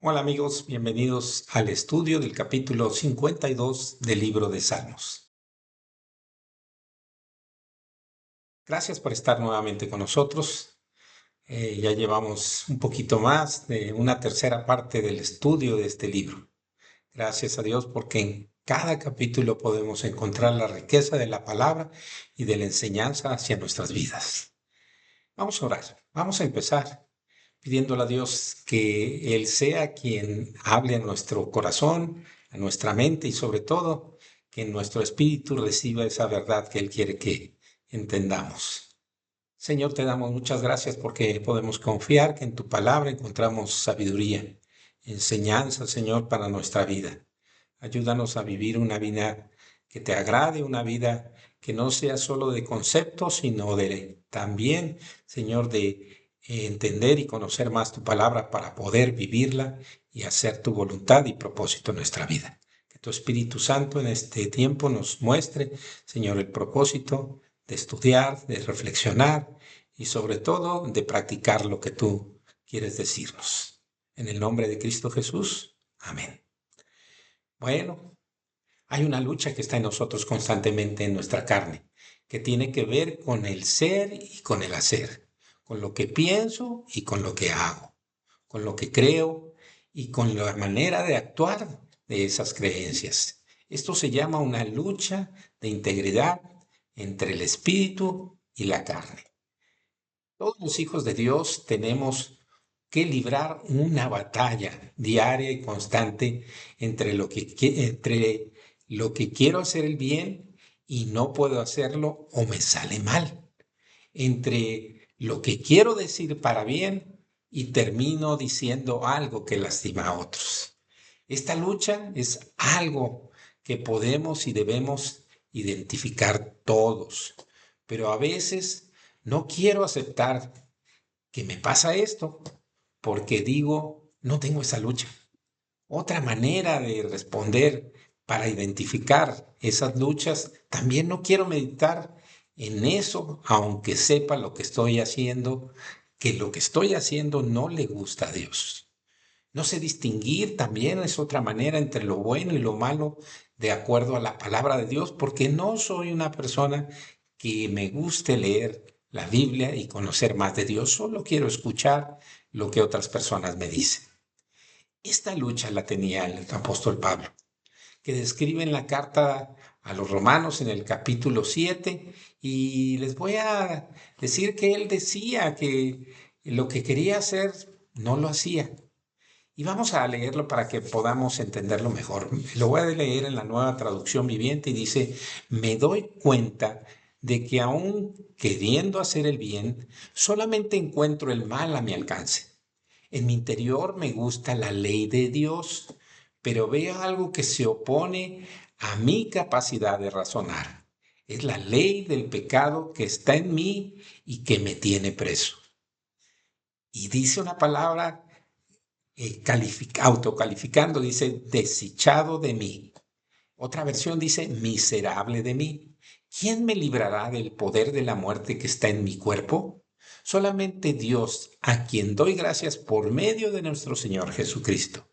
Hola amigos, bienvenidos al estudio del capítulo 52 del libro de Salmos. Gracias por estar nuevamente con nosotros. Ya llevamos un poquito más de una tercera parte del estudio de este libro. Gracias a Dios porque en cada capítulo podemos encontrar la riqueza de la palabra y de la enseñanza hacia nuestras vidas. Vamos a orar, vamos a empezar pidiéndole a Dios que Él sea quien hable a nuestro corazón, a nuestra mente y sobre todo que en nuestro espíritu reciba esa verdad que Él quiere que entendamos. Señor, te damos muchas gracias porque podemos confiar que en tu palabra encontramos sabiduría, enseñanza, Señor, para nuestra vida. Ayúdanos a vivir una vida que te agrade, una vida que no sea solo de conceptos, sino de también, Señor, de entender y conocer más tu palabra para poder vivirla y hacer tu voluntad y propósito en nuestra vida. Que tu Espíritu Santo en este tiempo nos muestre, Señor, el propósito de estudiar, de reflexionar y sobre todo de practicar lo que tú quieres decirnos. En el nombre de Cristo Jesús. Amén. Bueno, hay una lucha que está en nosotros constantemente en nuestra carne, que tiene que ver con el ser y con el hacer, con lo que pienso y con lo que hago, con lo que creo y con la manera de actuar de esas creencias. Esto se llama una lucha de integridad entre el espíritu y la carne. Todos los hijos de Dios tenemos que librar una batalla diaria y constante entre lo que quiero hacer el bien y no puedo hacerlo o me sale mal, entre lo que quiero decir para bien y termino diciendo algo que lastima a otros. Esta lucha es algo que podemos y debemos identificar todos, pero a veces no quiero aceptar que me pasa esto porque digo, no tengo esa lucha. Otra manera de responder para identificar esas luchas, también no quiero meditar en eso, aunque sepa lo que estoy haciendo, que lo que estoy haciendo no le gusta a Dios. No sé distinguir también es otra manera entre lo bueno y lo malo de acuerdo a la palabra de Dios, porque no soy una persona que me guste leer la Biblia y conocer más de Dios, solo quiero escuchar lo que otras personas me dicen. Esta lucha la tenía el apóstol Pablo, que describe en la carta a los romanos en el capítulo 7, y les voy a decir que él decía que lo que quería hacer no lo hacía. Y vamos a leerlo para que podamos entenderlo mejor. Lo voy a leer en la Nueva Traducción Viviente y dice, me doy cuenta de que aun queriendo hacer el bien, solamente encuentro el mal a mi alcance. En mi interior me gusta la ley de Dios, pero veo algo que se opone a mi capacidad de razonar. Es la ley del pecado que está en mí y que me tiene preso. Y dice una palabra autocalificando, dice, desechado de mí. Otra versión dice, miserable de mí. ¿Quién me librará del poder de la muerte que está en mi cuerpo? Solamente Dios, a quien doy gracias por medio de nuestro Señor Jesucristo.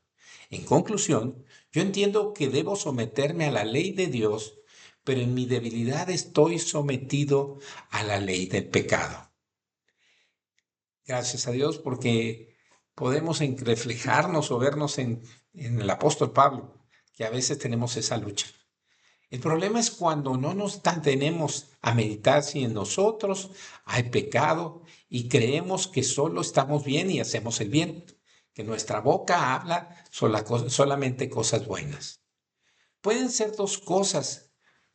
En conclusión, yo entiendo que debo someterme a la ley de Dios, pero en mi debilidad estoy sometido a la ley del pecado. Gracias a Dios porque podemos reflejarnos o vernos en el apóstol Pablo, que a veces tenemos esa lucha. El problema es cuando no nos detenemos a meditar si en nosotros hay pecado y creemos que solo estamos bien y hacemos el bien, que nuestra boca habla solamente cosas buenas. Pueden ser dos cosas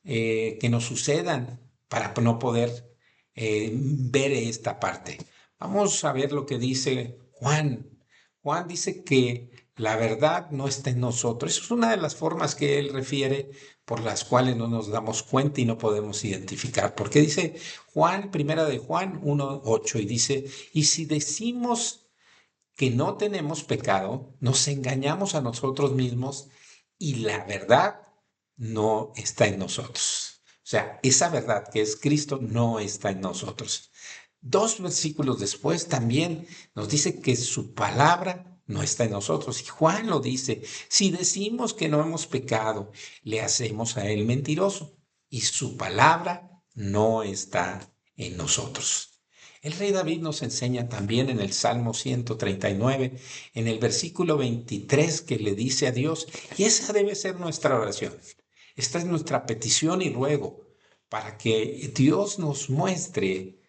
que nos sucedan para no poder ver esta parte. Vamos a ver lo que dice Juan. Juan dice que la verdad no está en nosotros. Esa es una de las formas que él refiere por las cuales no nos damos cuenta y no podemos identificar. Porque dice Juan, primera de Juan 1:8, y dice, y si decimos que no tenemos pecado, nos engañamos a nosotros mismos y la verdad no está en nosotros. O sea, esa verdad que es Cristo no está en nosotros. Dos versículos después también nos dice que su palabra no está en nosotros. Y Juan lo dice, si decimos que no hemos pecado, le hacemos a él mentiroso y su palabra no está en nosotros. El rey David nos enseña también en el Salmo 139, en el versículo 23, que le dice a Dios, y esa debe ser nuestra oración. Esta es nuestra petición y ruego para que Dios nos muestre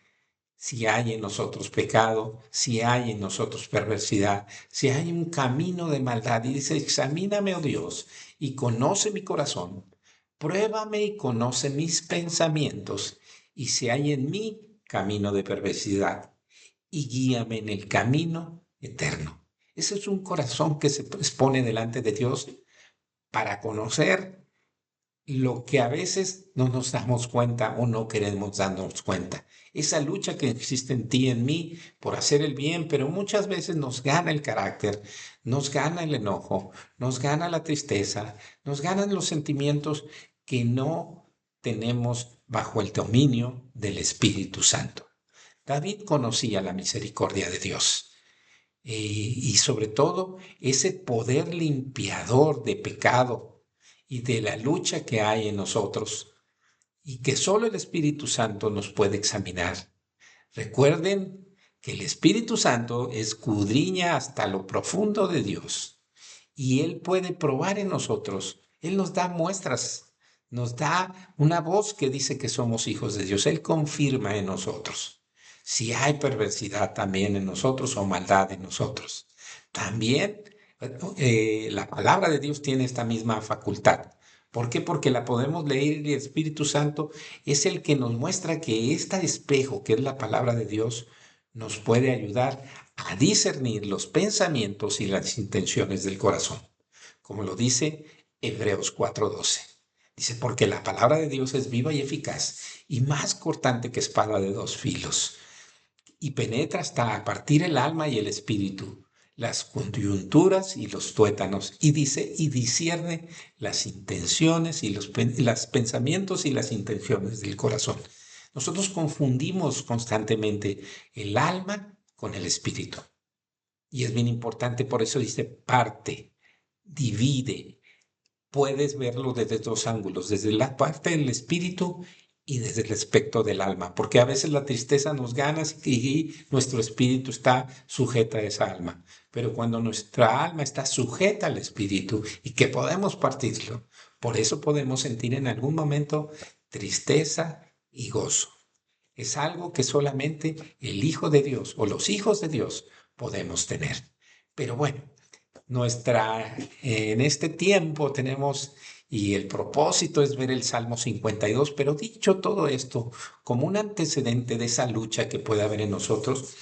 si hay en nosotros pecado, si hay en nosotros perversidad, si hay un camino de maldad. Y dice, examíname, oh Dios, y conoce mi corazón, pruébame y conoce mis pensamientos, y si hay en mí camino de perversidad, y guíame en el camino eterno. Ese es un corazón que se expone delante de Dios para conocer lo que a veces no nos damos cuenta o no queremos darnos cuenta. Esa lucha que existe en ti y en mí por hacer el bien, pero muchas veces nos gana el carácter, nos gana el enojo, nos gana la tristeza, nos ganan los sentimientos que no tenemos bajo el dominio del Espíritu Santo. David conocía la misericordia de Dios y sobre todo ese poder limpiador de pecado y de la lucha que hay en nosotros y que solo el Espíritu Santo nos puede examinar. Recuerden que el Espíritu Santo escudriña hasta lo profundo de Dios y Él puede probar en nosotros. Él nos da muestras, nos da una voz que dice que somos hijos de Dios. Él confirma en nosotros si hay perversidad también en nosotros o maldad en nosotros. También la palabra de Dios tiene esta misma facultad. ¿Por qué? Porque la podemos leer y el Espíritu Santo es el que nos muestra que este espejo, que es la palabra de Dios, nos puede ayudar a discernir los pensamientos y las intenciones del corazón. Como lo dice Hebreos 4:12. Dice, porque la palabra de Dios es viva y eficaz y más cortante que espada de dos filos y penetra hasta a partir el alma y el espíritu, las coyunturas y los tuétanos, y dice, y discierne las intenciones y los pensamientos y las intenciones del corazón. Nosotros confundimos constantemente el alma con el espíritu. Y es bien importante, por eso dice parte, divide. Puedes verlo desde dos ángulos, desde la parte del espíritu y desde el aspecto del alma, porque a veces la tristeza nos gana y nuestro espíritu está sujeta a esa alma. Pero cuando nuestra alma está sujeta al espíritu y que podemos partirlo, por eso podemos sentir en algún momento tristeza y gozo. Es algo que solamente el Hijo de Dios o los hijos de Dios podemos tener. Pero bueno, en este tiempo tenemos, y el propósito es ver el Salmo 52, pero dicho todo esto como un antecedente de esa lucha que puede haber en nosotros,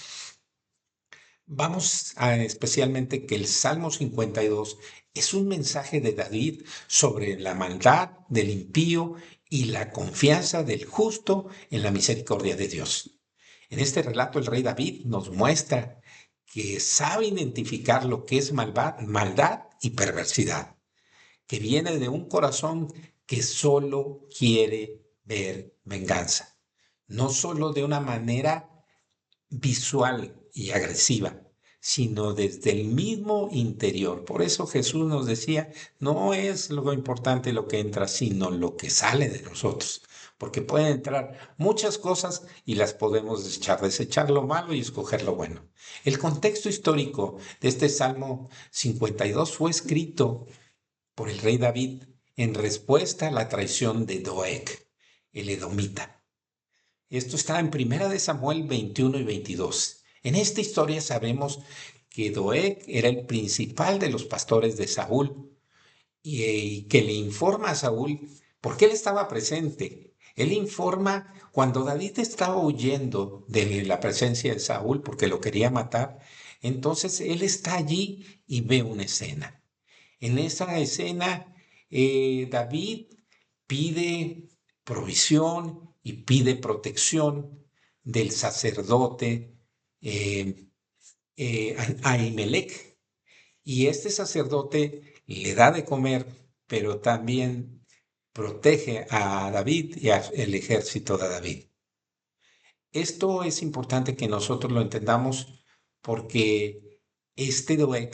vamos a especialmente que el Salmo 52 es un mensaje de David sobre la maldad del impío y la confianza del justo en la misericordia de Dios. En este relato el rey David nos muestra que sabe identificar lo que es maldad y perversidad, que viene de un corazón que solo quiere ver venganza, no solo de una manera visual y agresiva, sino desde el mismo interior. Por eso Jesús nos decía, no es lo importante lo que entra, sino lo que sale de nosotros. Porque pueden entrar muchas cosas y las podemos desechar lo malo y escoger lo bueno. El contexto histórico de este Salmo 52 fue escrito por el rey David en respuesta a la traición de Doeg, el edomita. Esto está en Primera de Samuel 21 y 22. En esta historia sabemos que Doeg era el principal de los pastores de Saúl y que le informa a Saúl porque él estaba presente. Él informa cuando David estaba huyendo de la presencia de Saúl porque lo quería matar. Entonces él está allí y ve una escena. En esa escena, David pide provisión y pide protección del sacerdote eh, Ahimelech. Y este sacerdote le da de comer, pero también protege a David y al ejército de David. Esto es importante que nosotros lo entendamos porque este Doeg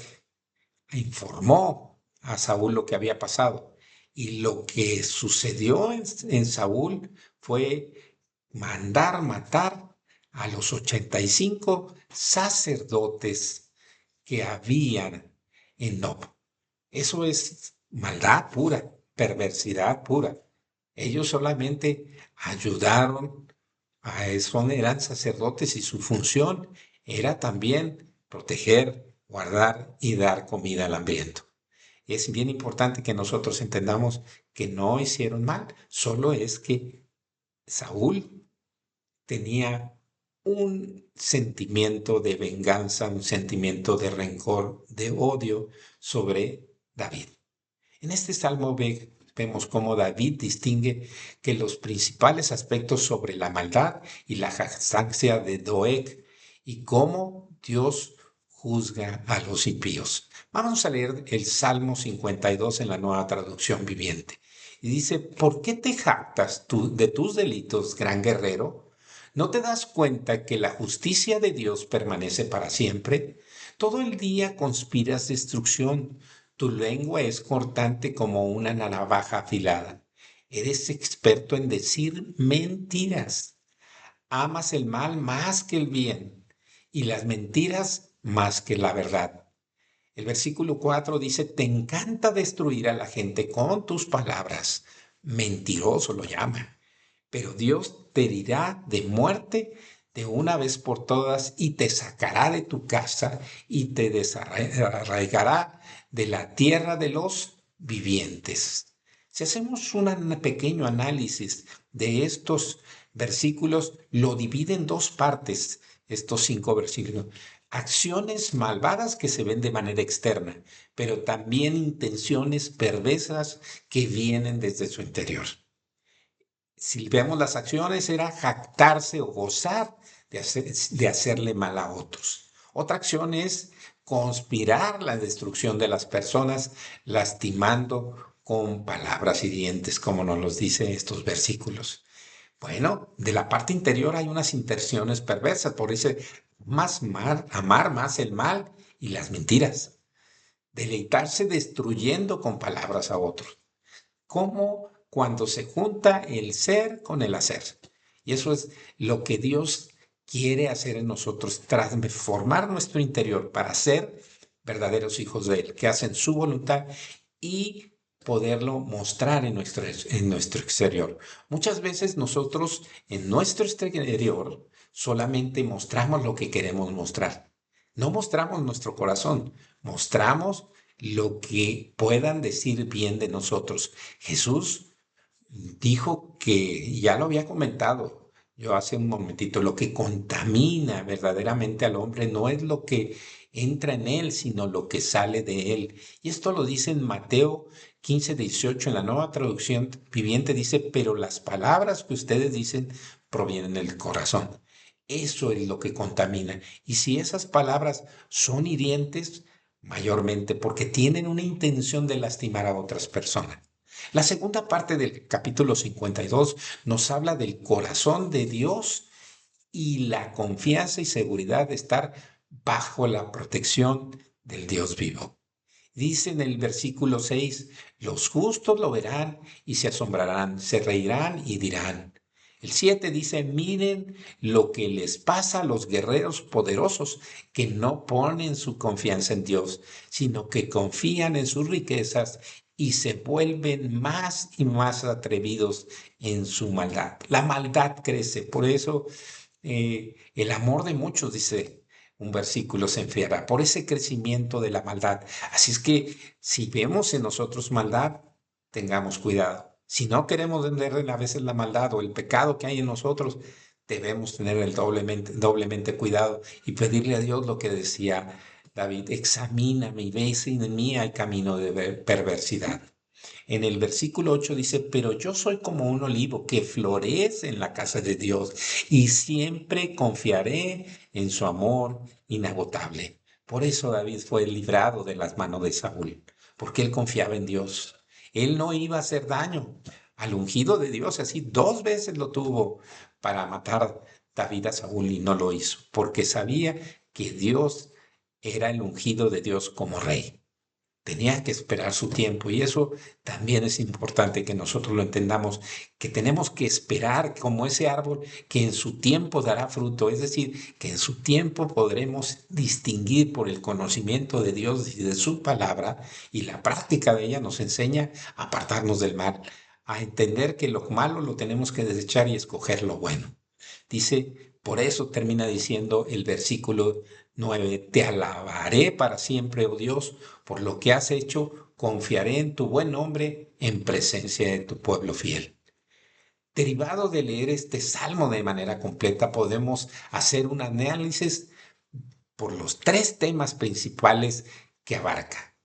informó a Saúl lo que había pasado. Y lo que sucedió en Saúl fue mandar matar a los 85 sacerdotes que habían en Nob. Eso es maldad pura, perversidad pura. Ellos solamente ayudaron a eso, eran sacerdotes y su función era también proteger, guardar y dar comida al hambriento. Es bien importante que nosotros entendamos que no hicieron mal, solo es que Saúl tenía un sentimiento de venganza, un sentimiento de rencor, de odio sobre David. En este salmo vemos cómo David distingue que los principales aspectos sobre la maldad y la jactancia de Doeg y cómo Dios juzga a los impíos. Vamos a leer el Salmo 52 en la Nueva Traducción Viviente. Y dice, ¿por qué te jactas tú de tus delitos, gran guerrero? ¿No te das cuenta que la justicia de Dios permanece para siempre? Todo el día conspiras destrucción. Tu lengua es cortante como una navaja afilada. Eres experto en decir mentiras. Amas el mal más que el bien y las mentiras más que la verdad. El versículo 4 dice, te encanta destruir a la gente con tus palabras. Mentiroso lo llama. Pero Dios te herirá de muerte de una vez por todas y te sacará de tu casa y te desarraigará de la tierra de los vivientes. Si hacemos un pequeño análisis de estos versículos, lo divide en dos partes, estos 5 versículos. Acciones malvadas que se ven de manera externa, pero también intenciones perversas que vienen desde su interior. Si vemos las acciones, era jactarse o gozar de hacerle mal a otros. Otra acción es conspirar la destrucción de las personas, lastimando con palabras hirientes, como nos los dicen estos versículos. Bueno, de la parte interior hay unas intenciones perversas, por eso amar más el mal y las mentiras, deleitarse destruyendo con palabras a otros como cuando se junta el ser con el hacer. Y eso es lo que Dios quiere hacer en nosotros, transformar nuestro interior para ser verdaderos hijos de Él, que hacen su voluntad y poderlo mostrar en nuestro exterior. Muchas veces nosotros en nuestro exterior solamente mostramos lo que queremos mostrar. No mostramos nuestro corazón, mostramos lo que puedan decir bien de nosotros. Jesús dijo que, ya lo había comentado yo hace un momentito, lo que contamina verdaderamente al hombre no es lo que entra en él, sino lo que sale de él. Y esto lo dice en Mateo 15:18, en la Nueva Traducción Viviente dice, pero las palabras que ustedes dicen provienen del corazón. Eso es lo que contamina. Y si esas palabras son hirientes, mayormente porque tienen una intención de lastimar a otras personas. La segunda parte del capítulo 52 nos habla del corazón de Dios y la confianza y seguridad de estar bajo la protección del Dios vivo. Dice en el versículo 6, los justos lo verán y se asombrarán, se reirán y dirán. El 7 dice, miren lo que les pasa a los guerreros poderosos que no ponen su confianza en Dios, sino que confían en sus riquezas y se vuelven más y más atrevidos en su maldad. La maldad crece, por eso el amor de muchos, dice un versículo, se enfriará, por ese crecimiento de la maldad. Así es que si vemos en nosotros maldad, tengamos cuidado. Si no queremos ver a veces la maldad o el pecado que hay en nosotros, debemos tener el doblemente cuidado y pedirle a Dios lo que decía David, examíname y ve si en mí hay camino de perversidad. En el versículo 8 dice, pero yo soy como un olivo que florece en la casa de Dios y siempre confiaré en su amor inagotable. Por eso David fue librado de las manos de Saúl, porque él confiaba en Dios. Él no iba a hacer daño al ungido de Dios, así 2 veces lo tuvo para matar David a Saúl y no lo hizo, porque sabía que Dios era el ungido de Dios como rey. tenía que esperar su tiempo. Y eso también es importante que nosotros lo entendamos, que tenemos que esperar como ese árbol que en su tiempo dará fruto. Es decir, que en su tiempo podremos distinguir por el conocimiento de Dios y de su palabra, y la práctica de ella nos enseña a apartarnos del mal, a entender que lo malo lo tenemos que desechar y escoger lo bueno. Dice, por eso termina diciendo el versículo 9: te alabaré para siempre, oh Dios, por lo que has hecho, confiaré en tu buen nombre en presencia de tu pueblo fiel. Derivado de leer este salmo de manera completa, podemos hacer un análisis por los tres temas principales que abarca.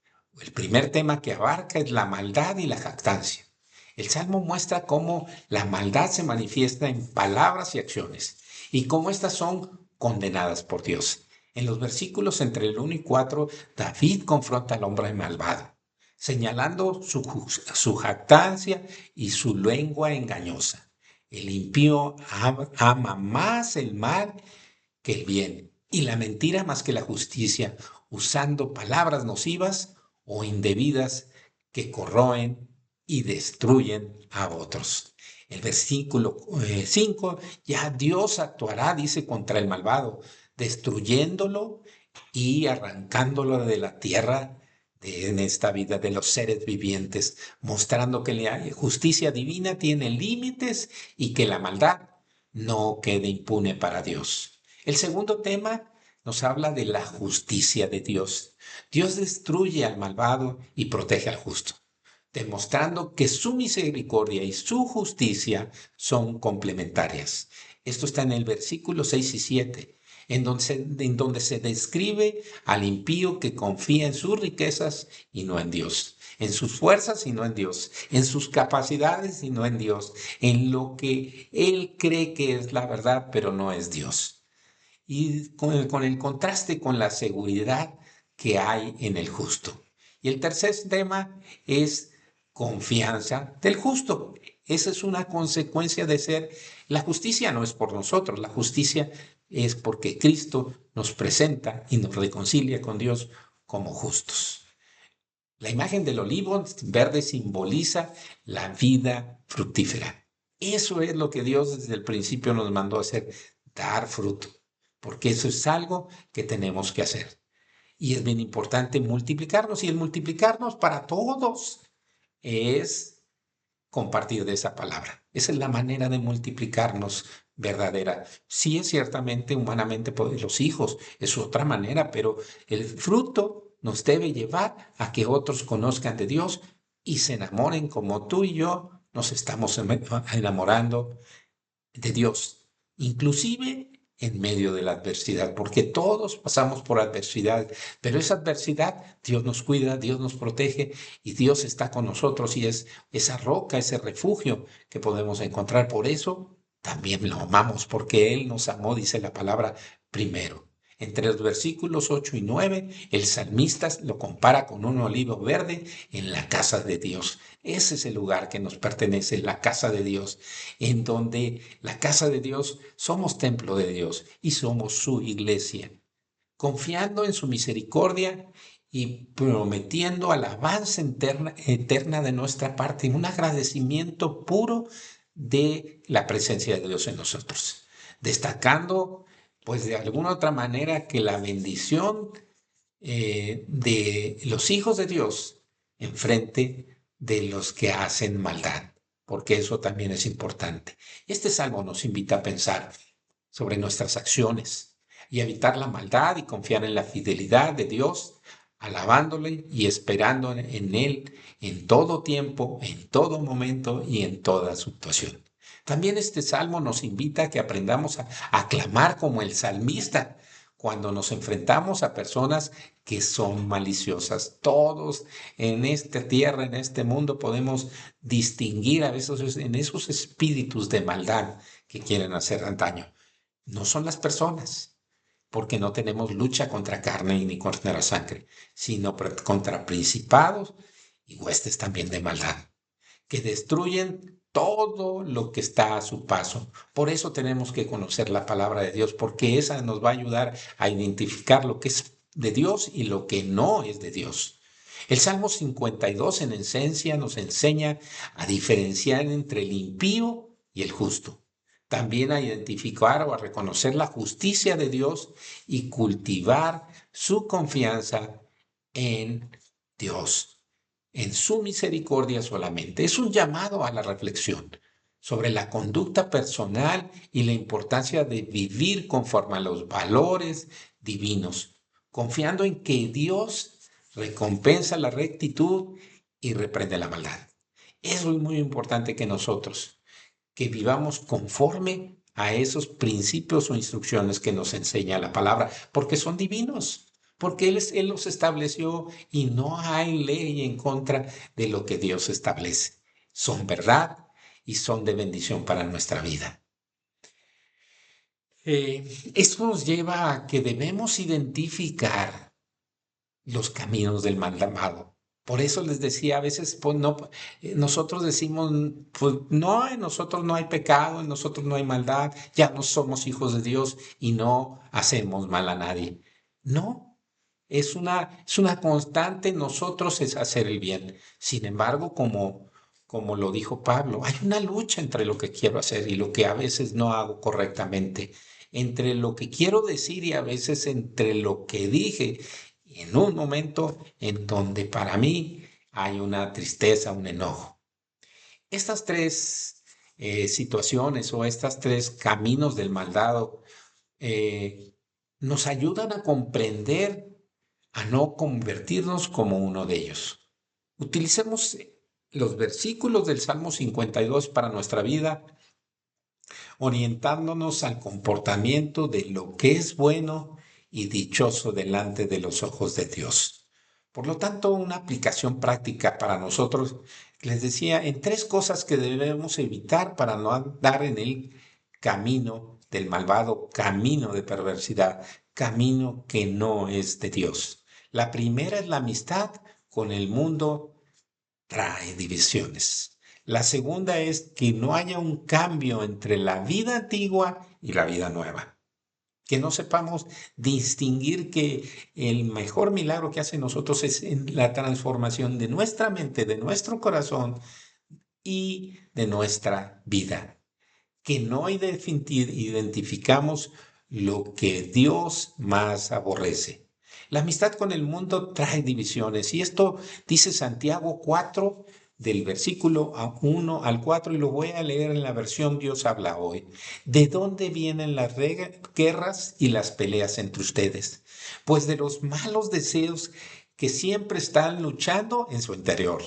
El primer tema que abarca es la maldad y la jactancia. El Salmo muestra cómo la maldad se manifiesta en palabras y acciones y cómo éstas son condenadas por Dios. En los versículos entre el 1 y 4, David confronta al hombre malvado, señalando su jactancia y su lengua engañosa. El impío ama más el mal que el bien y la mentira más que la justicia, usando palabras nocivas o indebidas que corroen y destruyen a otros. El versículo 5, ya Dios actuará, dice, contra el malvado, destruyéndolo y arrancándolo de la tierra en esta vida de los seres vivientes, mostrando que la justicia divina tiene límites y que la maldad no quede impune para Dios. El segundo tema nos habla de la justicia de Dios. Dios destruye al malvado y protege al justo, demostrando que su misericordia y su justicia son complementarias. Esto está en el versículo 6 y 7, en donde se describe al impío que confía en sus riquezas y no en Dios, en sus fuerzas y no en Dios, en sus capacidades y no en Dios, en lo que él cree que es la verdad, pero no es Dios. Y con el contraste con la seguridad que hay en el justo. Y el tercer tema es confianza del justo. Esa es una consecuencia de ser, la justicia no es por nosotros, la justicia es porque Cristo nos presenta y nos reconcilia con Dios como justos. La imagen del olivo verde simboliza la vida fructífera. Eso es lo que Dios desde el principio nos mandó a hacer, dar fruto, porque eso es algo que tenemos que hacer. Y es bien importante multiplicarnos, y el multiplicarnos para todos es compartir de esa palabra. Esa es la manera de multiplicarnos verdadera. Sí, es ciertamente, humanamente, los hijos es otra manera, pero el fruto nos debe llevar a que otros conozcan de Dios y se enamoren como tú y yo nos estamos enamorando de Dios, inclusive en medio de la adversidad, porque todos pasamos por adversidad, pero esa adversidad Dios nos cuida, Dios nos protege y Dios está con nosotros y es esa roca, ese refugio que podemos encontrar. Por eso también lo amamos, porque Él nos amó, dice la palabra, primero. Entre los versículos 8 y 9, el salmista lo compara con un olivo verde en la casa de Dios. Ese es el lugar que nos pertenece, la casa de Dios, en donde la casa de Dios somos templo de Dios y somos su iglesia, confiando en su misericordia y prometiendo alabanza eterna de nuestra parte, un agradecimiento puro de la presencia de Dios en nosotros, destacando pues de alguna otra manera que la bendición de los hijos de Dios enfrente de los que hacen maldad, porque eso también es importante. Este salmo nos invita a pensar sobre nuestras acciones y evitar la maldad y confiar en la fidelidad de Dios, alabándole y esperando en Él en todo tiempo, en todo momento y en toda situación. También este salmo nos invita a que aprendamos a clamar como el salmista cuando nos enfrentamos a personas que son maliciosas. Todos en esta tierra, en este mundo, podemos distinguir a veces en esos espíritus de maldad que quieren hacer daño. No son las personas, porque no tenemos lucha contra carne ni contra la sangre, sino contra principados y huestes también de maldad, que destruyen todo lo que está a su paso. Por eso tenemos que conocer la palabra de Dios, porque esa nos va a ayudar a identificar lo que es de Dios y lo que no es de Dios. El Salmo 52 en esencia nos enseña a diferenciar entre el impío y el justo. También a identificar o a reconocer la justicia de Dios y cultivar su confianza en Dios, en su misericordia solamente. Es un llamado a la reflexión sobre la conducta personal y la importancia de vivir conforme a los valores divinos, confiando en que Dios recompensa la rectitud y reprende la maldad. Eso es muy importante que vivamos conforme a esos principios o instrucciones que nos enseña la palabra, porque son divinos, porque Él los estableció y no hay ley en contra de lo que Dios establece. Son verdad y son de bendición para nuestra vida. Esto nos lleva a que debemos identificar los caminos del malvado. Por eso les decía, a veces pues, no, nosotros decimos, pues no, en nosotros no hay pecado, en nosotros no hay maldad, ya no somos hijos de Dios y no hacemos mal a nadie. No, es una constante en nosotros es hacer el bien. Sin embargo, como lo dijo Pablo, hay una lucha entre lo que quiero hacer y lo que a veces no hago correctamente, entre lo que quiero decir y a veces entre lo que dije en un momento en donde para mí hay una tristeza, un enojo. Estas tres situaciones o estas tres caminos del maldado eh, nos ayudan a comprender, a no convertirnos como uno de ellos. Utilicemos los versículos del Salmo 52 para nuestra vida, orientándonos al comportamiento de lo que es bueno y dichoso delante de los ojos de Dios. Por lo tanto, una aplicación práctica para nosotros, les decía, en tres cosas que debemos evitar para no andar en el camino del malvado, camino de perversidad, camino que no es de Dios. La primera es la amistad con el mundo, trae divisiones. La segunda es que no haya un cambio entre la vida antigua y la vida nueva. Que no sepamos distinguir que el mejor milagro que hace nosotros es en la transformación de nuestra mente, de nuestro corazón y de nuestra vida. Que no identificamos lo que Dios más aborrece. La amistad con el mundo trae divisiones y esto dice Santiago 4 del versículo 1 al 4 y lo voy a leer en la versión Dios habla hoy. ¿De dónde vienen las guerras y las peleas entre ustedes? Pues de los malos deseos que siempre están luchando en su interior.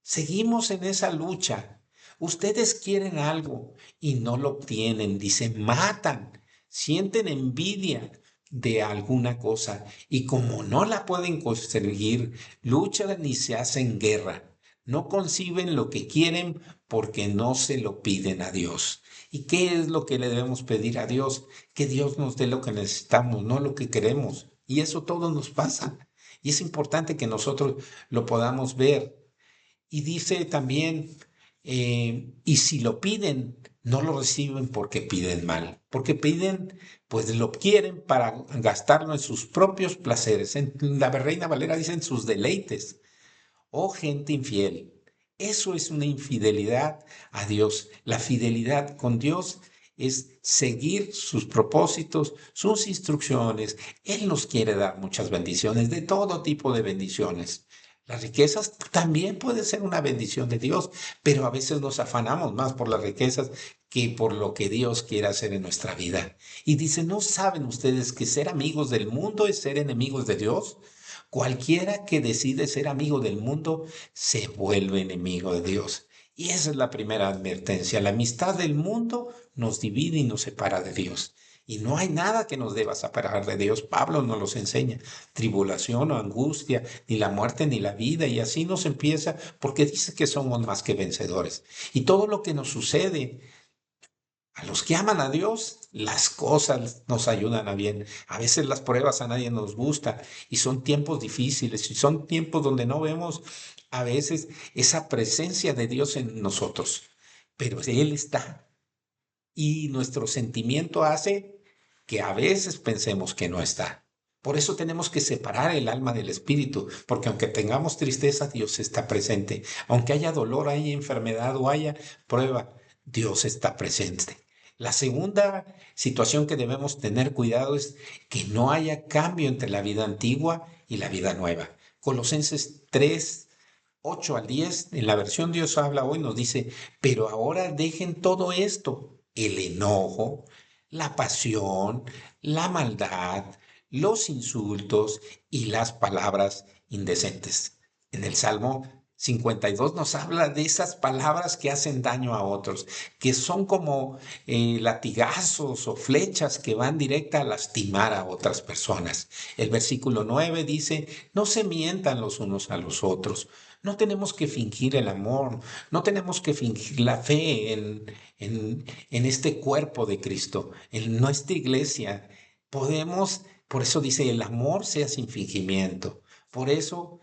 Seguimos en esa lucha. Ustedes quieren algo y no lo obtienen, dicen, matan, sienten envidia de alguna cosa y como no la pueden conseguir, luchan y se hacen guerra. No conciben lo que quieren porque no se lo piden a Dios. ¿Y qué es lo que le debemos pedir a Dios? Que Dios nos dé lo que necesitamos, no lo que queremos. Y eso todo nos pasa. Y es importante que nosotros lo podamos ver. Y dice también, y si lo piden, no lo reciben porque piden mal, porque piden, pues lo quieren para gastarlo en sus propios placeres. En la Reina Valera dicen sus deleites. Oh gente infiel, eso es una infidelidad a Dios. La fidelidad con Dios es seguir sus propósitos, sus instrucciones. Él nos quiere dar muchas bendiciones, de todo tipo de bendiciones. Las riquezas también pueden ser una bendición de Dios, pero a veces nos afanamos más por las riquezas que por lo que Dios quiere hacer en nuestra vida. Y dice, ¿no saben ustedes que ser amigos del mundo es ser enemigos de Dios? Cualquiera que decide ser amigo del mundo se vuelve enemigo de Dios. Y esa es la primera advertencia. La amistad del mundo nos divide y nos separa de Dios. Y no hay nada que nos deba separar de Dios. Pablo nos los enseña. Tribulación o angustia, ni la muerte ni la vida. Y así nos empieza porque dice que somos más que vencedores. Y todo lo que nos sucede a los que aman a Dios, las cosas nos ayudan a bien. A veces las pruebas a nadie nos gusta y son tiempos difíciles y son tiempos donde no vemos a veces esa presencia de Dios en nosotros. Pero Él está y nuestro sentimiento hace que a veces pensemos que no está. Por eso tenemos que separar el alma del espíritu, porque aunque tengamos tristeza, Dios está presente. Aunque haya dolor, haya enfermedad o haya prueba, Dios está presente. La segunda situación que debemos tener cuidado es que no haya cambio entre la vida antigua y la vida nueva. Colosenses 3, 8 al 10, en la versión Dios habla hoy, nos dice, pero ahora dejen todo esto, el enojo, la pasión, la maldad, los insultos y las palabras indecentes. En el Salmo 52 nos habla de esas palabras que hacen daño a otros, que son como latigazos o flechas que van directa a lastimar a otras personas. El versículo 9 dice, no se mientan los unos a los otros. No tenemos que fingir el amor, no tenemos que fingir la fe en este cuerpo de Cristo, en nuestra iglesia. Podemos, por eso dice, el amor sea sin fingimiento. Por eso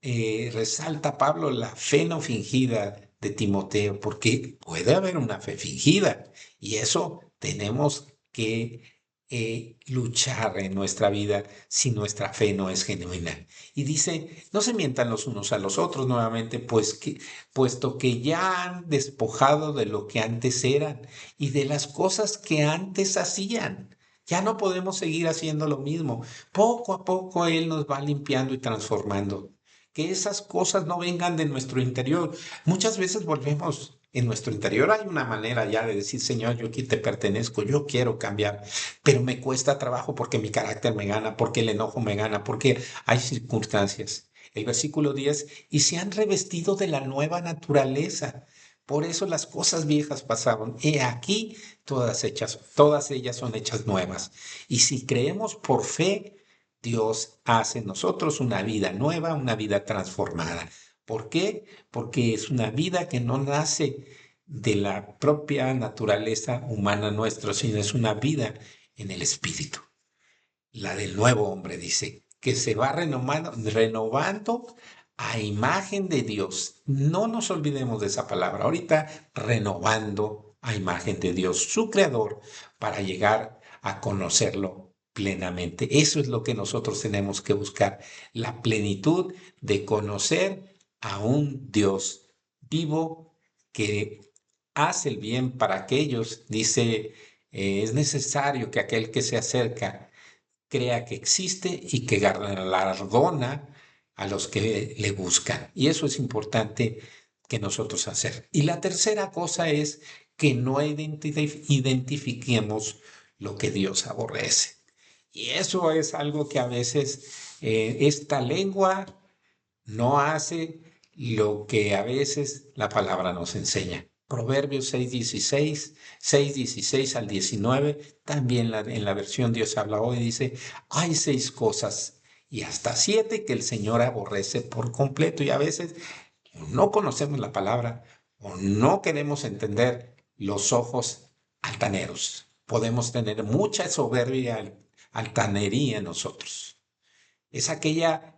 resalta Pablo la fe no fingida de Timoteo, porque puede haber una fe fingida y eso tenemos que luchar en nuestra vida si nuestra fe no es genuina. Y dice, no se mientan los unos a los otros nuevamente, puesto que ya han despojado de lo que antes eran y de las cosas que antes hacían. Ya no podemos seguir haciendo lo mismo. Poco a poco Él nos va limpiando y transformando. Que esas cosas no vengan de nuestro interior. Muchas veces volvemos en nuestro interior. Hay una manera ya de decir, Señor, yo aquí te pertenezco, yo quiero cambiar, pero me cuesta trabajo porque mi carácter me gana, porque el enojo me gana, porque hay circunstancias. El versículo 10, y se han revestido de la nueva naturaleza. Por eso las cosas viejas pasaron. He aquí todas ellas son hechas nuevas. Y si creemos por fe, Dios hace en nosotros una vida nueva, una vida transformada. ¿Por qué? Porque es una vida que no nace de la propia naturaleza humana nuestra, sino es una vida en el espíritu. La del nuevo hombre dice, que se va renovando a imagen de Dios. No nos olvidemos de esa palabra. Ahorita renovando a imagen de Dios, su creador, para llegar a conocerlo plenamente. Eso es lo que nosotros tenemos que buscar, la plenitud de conocer a un Dios vivo que hace el bien para aquellos. Dice, es necesario que aquel que se acerca crea que existe y que galardona a los que le buscan. Y eso es importante que nosotros hacer. Y la tercera cosa es que no identifiquemos lo que Dios aborrece. Y eso es algo que a veces esta lengua no hace lo que a veces la palabra nos enseña. Proverbios 6:16 al 19, también en la versión Dios habla hoy, dice, hay 6 cosas y hasta 7 que el Señor aborrece por completo y a veces no conocemos la palabra o no queremos entender los ojos altaneros. Podemos tener mucha soberbia, altanería en nosotros. Es aquella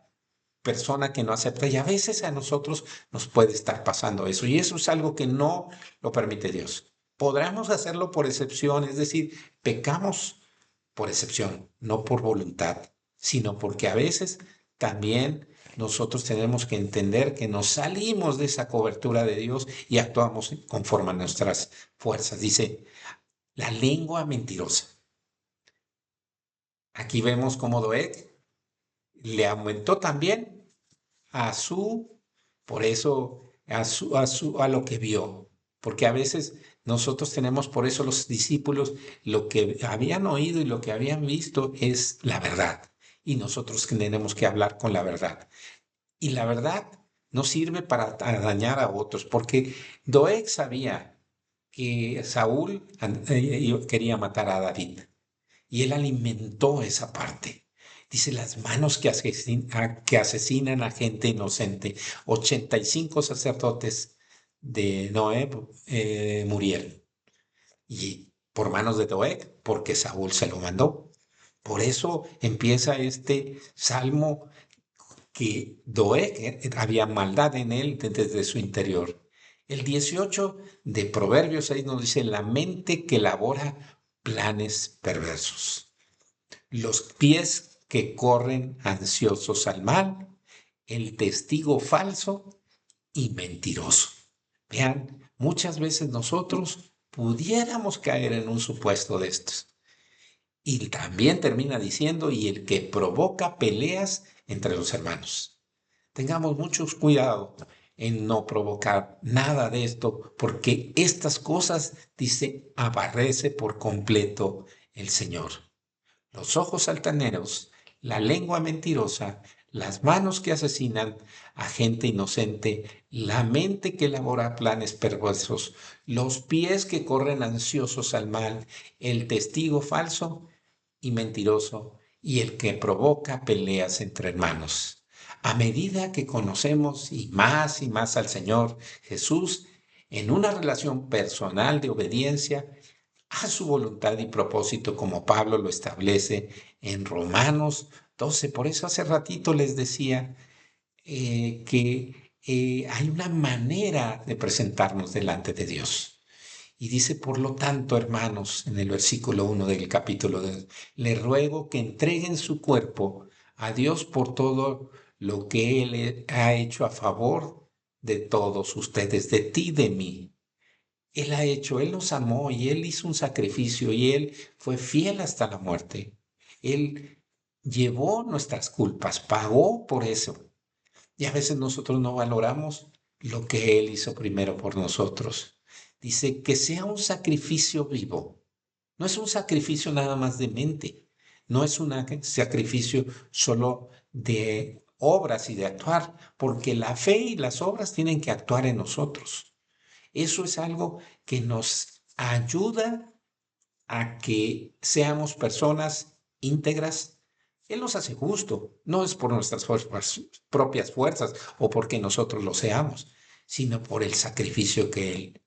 persona que no acepta y a veces a nosotros nos puede estar pasando eso y eso es algo que no lo permite Dios. Podremos hacerlo por excepción, es decir, pecamos por excepción, no por voluntad, sino porque a veces también nosotros tenemos que entender que nos salimos de esa cobertura de Dios y actuamos conforme a nuestras fuerzas. Dice, la lengua mentirosa. Aquí vemos cómo Doeg le aumentó también a su, por eso, a lo que vio. Porque a veces nosotros tenemos, por eso los discípulos, lo que habían oído y lo que habían visto es la verdad. Y nosotros tenemos que hablar con la verdad. Y la verdad no sirve para dañar a otros, porque Doeg sabía que Saúl quería matar a David. Y él alimentó esa parte. Dice, las manos que asesinan a gente inocente. 85 sacerdotes de Noé murieron. Y por manos de Doeg, porque Saúl se lo mandó. Por eso empieza este salmo que Doeg había maldad en él desde su interior. El 18 de Proverbios 6 nos dice, la mente que elabora planes perversos. Los pies que corren ansiosos al mal, el testigo falso y mentiroso. Vean, muchas veces nosotros pudiéramos caer en un supuesto de estos. Y también termina diciendo, y el que provoca peleas entre los hermanos. Tengamos mucho cuidado en no provocar nada de esto, porque estas cosas, dice, aborrece por completo el Señor. Los ojos altaneros, la lengua mentirosa, las manos que asesinan a gente inocente, la mente que elabora planes perversos, los pies que corren ansiosos al mal, el testigo falso y mentiroso y el que provoca peleas entre hermanos. A medida que conocemos y más al Señor Jesús en una relación personal de obediencia a su voluntad y propósito, como Pablo lo establece en Romanos 12. Por eso hace ratito les decía que hay una manera de presentarnos delante de Dios. Y dice, por lo tanto, hermanos, en el versículo 1 del capítulo 2, le ruego que entreguen su cuerpo a Dios por todo lo que Él ha hecho a favor de todos ustedes, de ti, de mí. Él ha hecho, Él nos amó y Él hizo un sacrificio y Él fue fiel hasta la muerte. Él llevó nuestras culpas, pagó por eso. Y a veces nosotros no valoramos lo que Él hizo primero por nosotros. Dice que sea un sacrificio vivo. No es un sacrificio nada más de mente. No es un sacrificio solo de obras y de actuar, porque la fe y las obras tienen que actuar en nosotros. Eso es algo que nos ayuda a que seamos personas íntegras. Él nos hace justo, no es por nuestras propias fuerzas o porque nosotros lo seamos, sino por el sacrificio que Él.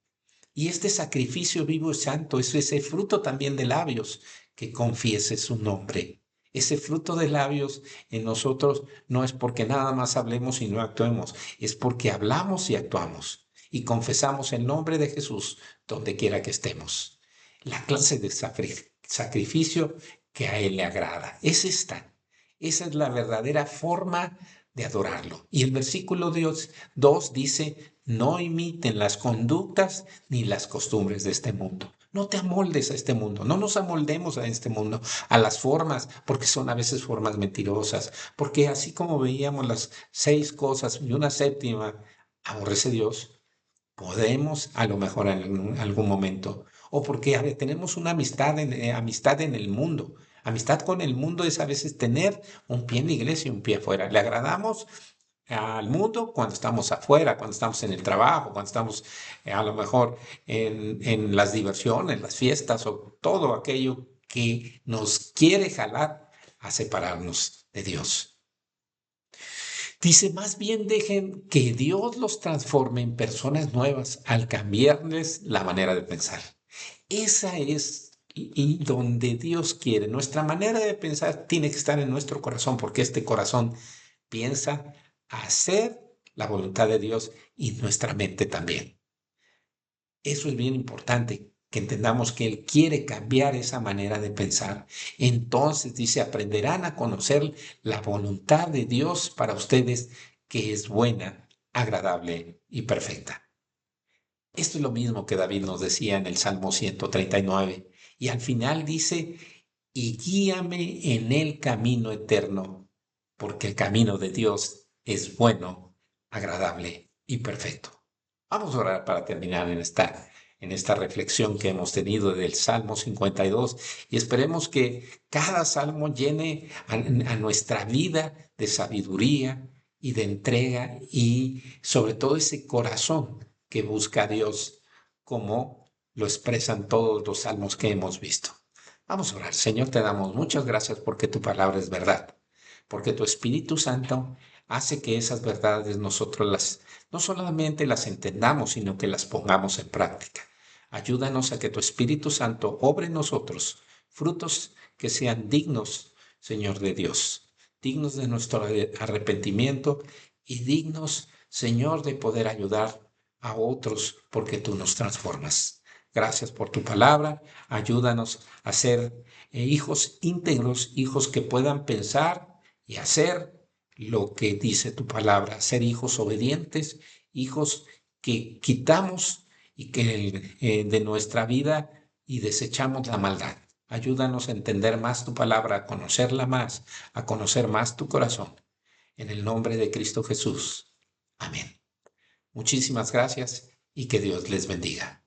Y este sacrificio vivo y santo es ese fruto también de labios que confiese su nombre. Ese fruto de labios en nosotros no es porque nada más hablemos y no actuemos, es porque hablamos y actuamos y confesamos el nombre de Jesús donde quiera que estemos. La clase de sacrificio que a Él le agrada es esta. Esa es la verdadera forma de adorarlo. Y el versículo 2 dice, no imiten las conductas ni las costumbres de este mundo. No te amoldes a este mundo, no nos amoldemos a este mundo, a las formas, porque son a veces formas mentirosas, porque así como veíamos las 6 cosas y una séptima, aborrece Dios, podemos a lo mejor en algún momento, o porque tenemos una amistad en el mundo. Amistad con el mundo es a veces tener un pie en la iglesia y un pie afuera. Le agradamos al mundo cuando estamos afuera, cuando estamos en el trabajo, cuando estamos a lo mejor en las diversiones, las fiestas o todo aquello que nos quiere jalar a separarnos de Dios. Dice, más bien dejen que Dios los transforme en personas nuevas al cambiarles la manera de pensar. Esa es y donde Dios quiere. Nuestra manera de pensar tiene que estar en nuestro corazón, porque este corazón piensa hacer la voluntad de Dios y nuestra mente también. Eso es bien importante, que entendamos que Él quiere cambiar esa manera de pensar. Entonces dice, aprenderán a conocer la voluntad de Dios para ustedes, que es buena, agradable y perfecta. Esto es lo mismo que David nos decía en el Salmo 139. Y al final dice, y guíame en el camino eterno, porque el camino de Dios es bueno, agradable y perfecto. Vamos a orar para terminar en esta reflexión que hemos tenido del Salmo 52 y esperemos que cada salmo llene a nuestra vida de sabiduría y de entrega y sobre todo ese corazón que busca a Dios como lo expresan todos los salmos que hemos visto. Vamos a orar. Señor, te damos muchas gracias porque tu palabra es verdad, porque tu Espíritu Santo hace que esas verdades nosotros no solamente las entendamos, sino que las pongamos en práctica. Ayúdanos a que tu Espíritu Santo obre en nosotros frutos que sean dignos, Señor de Dios, dignos de nuestro arrepentimiento y dignos, Señor, de poder ayudar a otros porque tú nos transformas. Gracias por tu palabra. Ayúdanos a ser hijos íntegros, hijos que puedan pensar y hacer lo que dice tu palabra, ser hijos obedientes, hijos que quitamos y que de nuestra vida y desechamos la maldad. Ayúdanos a entender más tu palabra, a conocerla más, a conocer más tu corazón. En el nombre de Cristo Jesús. Amén. Muchísimas gracias y que Dios les bendiga.